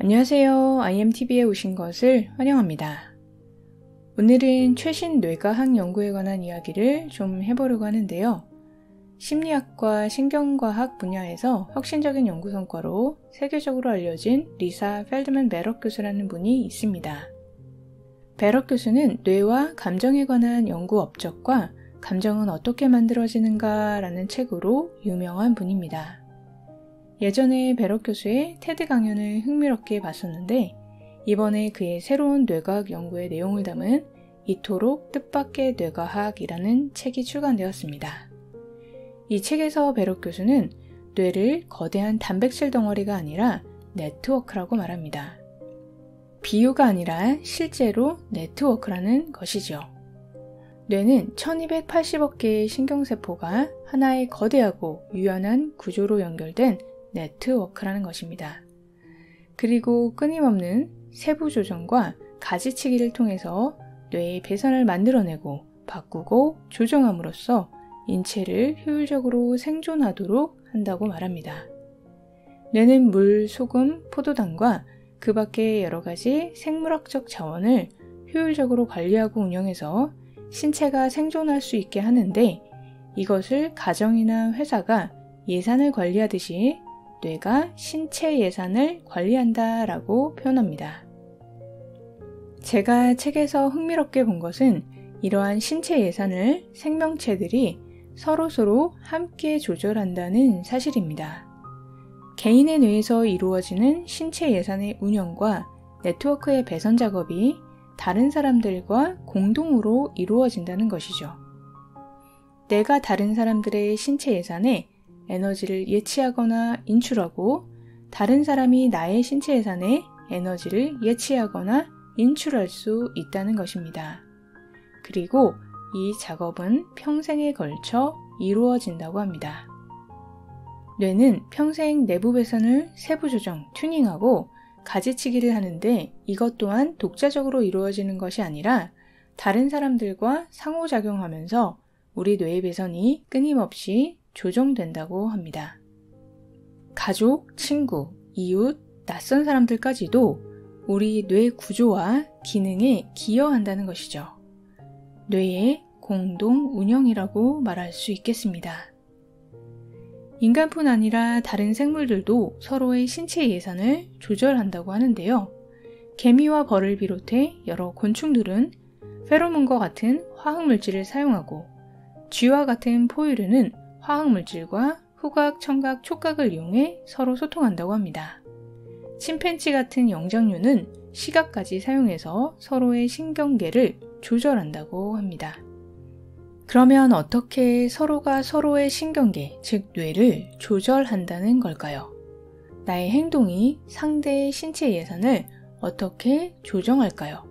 안녕하세요. IMTV에 오신 것을 환영합니다. 오늘은 최신 뇌과학 연구에 관한 이야기를 좀 해보려고 하는데요. 심리학과 신경과학 분야에서 혁신적인 연구 성과로 세계적으로 알려진 리사 펠드만 베럭 교수라는 분이 있습니다. 베럭 교수는 뇌와 감정에 관한 연구 업적과 감정은 어떻게 만들어지는가 라는 책으로 유명한 분입니다. 예전에 베럭 교수의 테드 강연을 흥미롭게 봤었는데 이번에 그의 새로운 뇌과학 연구의 내용을 담은 이토록 뜻밖의 뇌과학이라는 책이 출간되었습니다. 이 책에서 베럭 교수는 뇌를 거대한 단백질 덩어리가 아니라 네트워크라고 말합니다. 비유가 아니라 실제로 네트워크라는 것이죠. 뇌는 1280억 개의 신경세포가 하나의 거대하고 유연한 구조로 연결된 네트워크라는 것입니다. 그리고 끊임없는 세부 조정과 가지치기를 통해서 뇌의 배선을 만들어내고 바꾸고 조정함으로써 인체를 효율적으로 생존하도록 한다고 말합니다. 뇌는 물, 소금, 포도당과 그 밖의 여러 가지 생물학적 자원을 효율적으로 관리하고 운영해서 신체가 생존할 수 있게 하는데 이것을 가정이나 회사가 예산을 관리하듯이 뇌가 신체 예산을 관리한다 라고 표현합니다. 제가 책에서 흥미롭게 본 것은 이러한 신체 예산을 생명체들이 서로서로 함께 조절한다는 사실입니다. 개인의 뇌에서 이루어지는 신체 예산의 운영과 네트워크의 배선 작업이 다른 사람들과 공동으로 이루어진다는 것이죠. 내가 다른 사람들의 신체 예산에 에너지를 예치하거나 인출하고 다른 사람이 나의 신체 예산에 에너지를 예치하거나 인출할 수 있다는 것입니다. 그리고 이 작업은 평생에 걸쳐 이루어진다고 합니다. 뇌는 평생 내부 배선을 세부 조정, 튜닝하고 가지치기를 하는데 이것 또한 독자적으로 이루어지는 것이 아니라 다른 사람들과 상호작용하면서 우리 뇌의 배선이 끊임없이 조정된다고 합니다. 가족, 친구, 이웃, 낯선 사람들까지도 우리 뇌 구조와 기능에 기여한다는 것이죠. 뇌의 공동 운영이라고 말할 수 있겠습니다. 인간뿐 아니라 다른 생물들도 서로의 신체 예산을 조절한다고 하는데요. 개미와 벌을 비롯해 여러 곤충들은 페로몬과 같은 화학물질을 사용하고 쥐와 같은 포유류는 화학물질과 후각, 청각, 촉각을 이용해 서로 소통한다고 합니다. 침팬지 같은 영장류는 시각까지 사용해서 서로의 신경계를 조절한다고 합니다. 그러면 어떻게 서로가 서로의 신경계, 즉 뇌를 조절한다는 걸까요? 나의 행동이 상대의 신체 예산을 어떻게 조정할까요?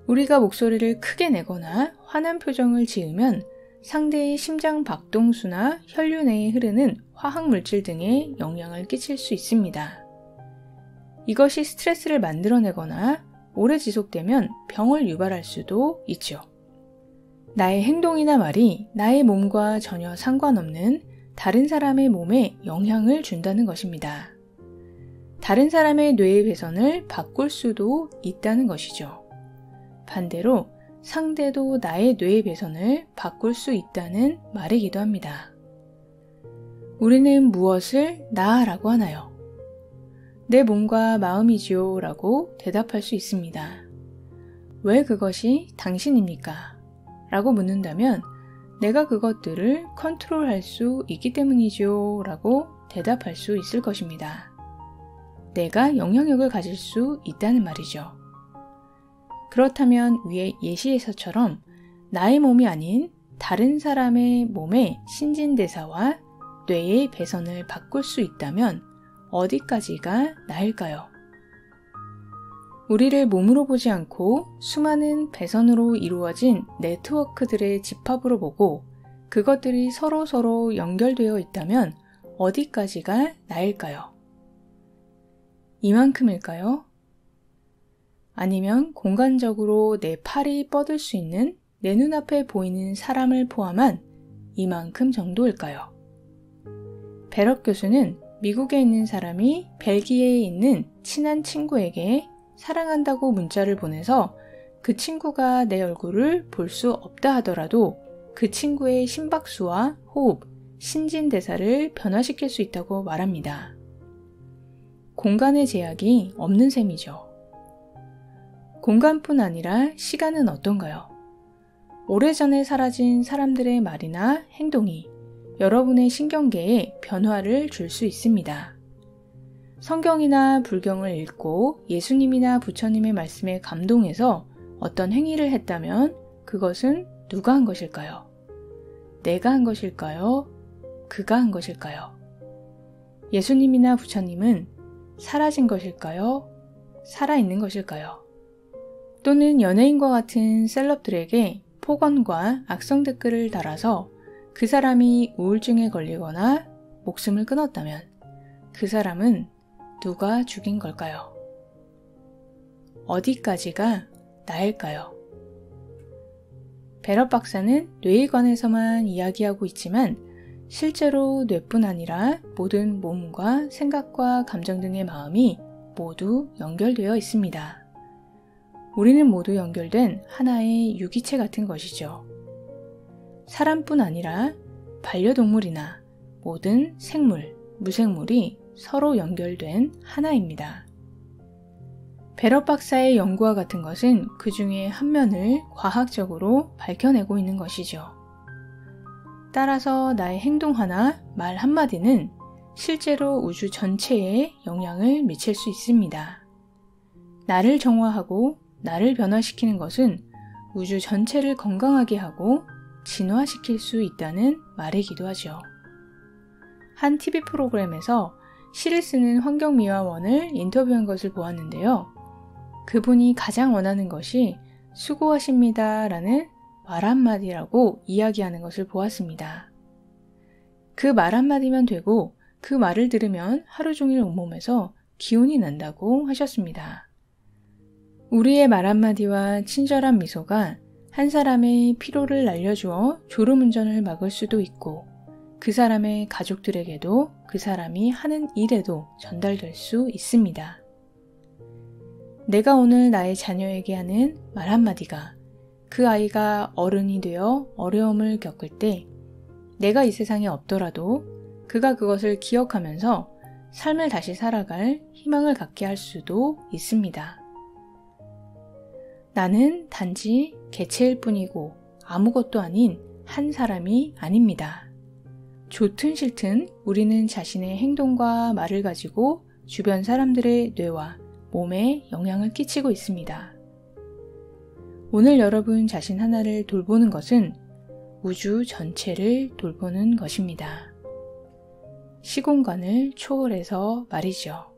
우리가 목소리를 크게 내거나 화난 표정을 지으면 상대의 심장 박동수나 혈류 내에 흐르는 화학물질 등에 영향을 끼칠 수 있습니다. 이것이 스트레스를 만들어내거나 오래 지속되면 병을 유발할 수도 있죠. 나의 행동이나 말이 나의 몸과 전혀 상관없는 다른 사람의 몸에 영향을 준다는 것입니다. 다른 사람의 뇌의 배선을 바꿀 수도 있다는 것이죠. 반대로 상대도 나의 뇌의 배선을 바꿀 수 있다는 말이기도 합니다. 우리는 무엇을 나라고 하나요? 내 몸과 마음이지요 라고 대답할 수 있습니다. 왜 그것이 당신입니까? 라고 묻는다면 내가 그것들을 컨트롤할 수 있기 때문이지요 라고 대답할 수 있을 것입니다. 내가 영향력을 가질 수 있다는 말이죠. 그렇다면 위의 예시에서처럼 나의 몸이 아닌 다른 사람의 몸의 신진대사와 뇌의 배선을 바꿀 수 있다면 어디까지가 나을까요? 우리를 몸으로 보지 않고 수많은 배선으로 이루어진 네트워크들의 집합으로 보고 그것들이 서로 연결되어 있다면 어디까지가 나을까요? 이만큼일까요? 아니면 공간적으로 내 팔이 뻗을 수 있는 내 눈앞에 보이는 사람을 포함한 이만큼 정도일까요? 베럭 교수는 미국에 있는 사람이 벨기에에 있는 친한 친구에게 사랑한다고 문자를 보내서 그 친구가 내 얼굴을 볼 수 없다 하더라도 그 친구의 심박수와 호흡, 신진대사를 변화시킬 수 있다고 말합니다. 공간의 제약이 없는 셈이죠. 공간뿐 아니라 시간은 어떤가요? 오래전에 사라진 사람들의 말이나 행동이 여러분의 신경계에 변화를 줄 수 있습니다. 성경이나 불경을 읽고 예수님이나 부처님의 말씀에 감동해서 어떤 행위를 했다면 그것은 누가 한 것일까요? 내가 한 것일까요? 그가 한 것일까요? 예수님이나 부처님은 사라진 것일까요? 살아있는 것일까요? 또는 연예인과 같은 셀럽들에게 폭언과 악성 댓글을 달아서 그 사람이 우울증에 걸리거나 목숨을 끊었다면 그 사람은 누가 죽인 걸까요? 어디까지가 나일까요? 베럿 박사는 뇌에 관해서만 이야기하고 있지만 실제로 뇌뿐 아니라 모든 몸과 생각과 감정 등의 마음이 모두 연결되어 있습니다. 우리는 모두 연결된 하나의 유기체 같은 것이죠. 사람뿐 아니라 반려동물이나 모든 생물, 무생물이 서로 연결된 하나입니다. 베럿 박사의 연구와 같은 것은 그 중에 한 면을 과학적으로 밝혀내고 있는 것이죠. 따라서 나의 행동 하나, 말 한마디는 실제로 우주 전체에 영향을 미칠 수 있습니다. 나를 정화하고 나를 변화시키는 것은 우주 전체를 건강하게 하고 진화시킬 수 있다는 말이기도 하죠. 한 TV 프로그램에서 시를 쓰는 환경미화원을 인터뷰한 것을 보았는데요. 그분이 가장 원하는 것이 수고하십니다 라는 말 한마디라고 이야기하는 것을 보았습니다. 그 말 한마디만 되고 그 말을 들으면 하루 종일 온몸에서 기운이 난다고 하셨습니다. 우리의 말 한마디와 친절한 미소가 한 사람의 피로를 날려주어 졸음운전을 막을 수도 있고 그 사람의 가족들에게도 그 사람이 하는 일에도 전달될 수 있습니다. 내가 오늘 나의 자녀에게 하는 말 한마디가 그 아이가 어른이 되어 어려움을 겪을 때 내가 이 세상에 없더라도 그가 그것을 기억하면서 삶을 다시 살아갈 희망을 갖게 할 수도 있습니다. 나는 단지 개체일 뿐이고 아무것도 아닌 한 사람이 아닙니다. 좋든 싫든 우리는 자신의 행동과 말을 가지고 주변 사람들의 뇌와 몸에 영향을 끼치고 있습니다. 오늘 여러분 자신 하나를 돌보는 것은 우주 전체를 돌보는 것입니다. 시공간을 초월해서 말이죠.